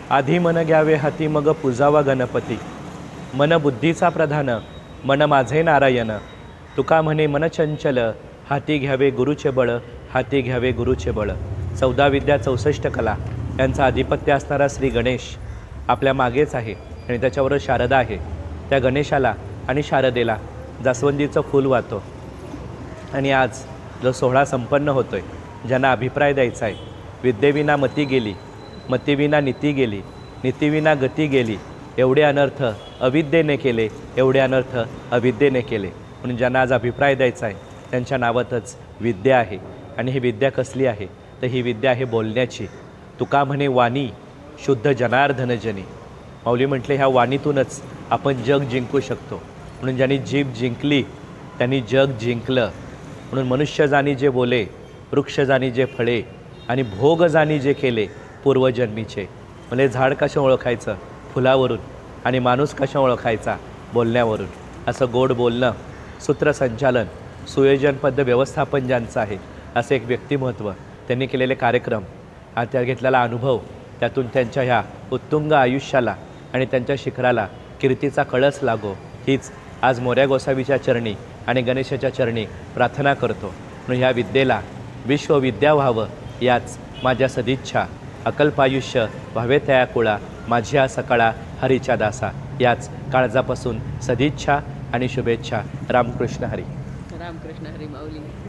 आधी मन घ्यावे हाती मग पूजावा गणपती. मन बुद्धीचा प्रधान मन माझे नारायण. तुका म्हणे मन चंचल हाती घ्यावे गुरुचे बळ. हाती घ्यावे गुरुचे बळ. 14 विद्या 64 कला यांचा अधिपत्य असणारा श्री गणेश आपल्या मागेच आहे आणि त्याच्यावर शारदा आहे. त्या गणेशाला आणि शारदेला जास्वंदीचं फूल वाहतो. आणि आज जो सोहळा संपन्न होतो आहे, ज्यांना अभिप्राय द्यायचा आहे, विद्येविना मती गेली, मतीविना नीती गेली, नीतीविना गती गेली, एवढे अनर्थ अविद्येने केले, एवढे अनर्थ अविद्येने केले. म्हणून ज्यांना आज अभिप्राय द्यायचा आहे त्यांच्या नावातच विद्या आहे. आणि ही विद्या कसली आहे तर ही विद्या आहे बोलण्याची. तुका म्हणे वाणी शुद्ध जनार्दन जनी. माऊली म्हटले ह्या वाणीतूनच आपण जग जिंकू शकतो. म्हणून ज्यांनी जीभ जिंकली त्यांनी जग जिंकलं. म्हणून मनुष्य जाणी जे बोले, वृक्ष जाणी जे फळे, आणि भोग जाणी जे केले पूर्वजन्मीचे. म्हणजे झाड कशा ओळखायचं फुलावरून, आणि माणूस कशा ओळखायचा बोलण्यावरून. असं गोड बोलणं, सूत्रसंचालन, सुयोजनबद्ध व्यवस्थापन ज्यांचं आहे, असं एक व्यक्तिमत्व, त्यांनी केलेले कार्यक्रम, त्या घेतलेला अनुभव, त्यातून त्यांच्या ह्या उत्तुंग आयुष्याला आणि त्यांच्या शिखराला कीर्तीचा कळस लागो, हीच आज मोरया गोसावीच्या चरणी आणि गणेशाच्या चरणी प्रार्थना करतो. म्हणून ह्या विद्येला विश्वविद्या व्हावं याच माझ्या सदिच्छा. अकल्पायुष्य व्हावे तया कुळा माझी हा सकाळा हरीच्या दासा. याच काळजापासून सदिच्छा आणि शुभेच्छा. रामकृष्ण हरी. रामकृष्ण हरी माऊली.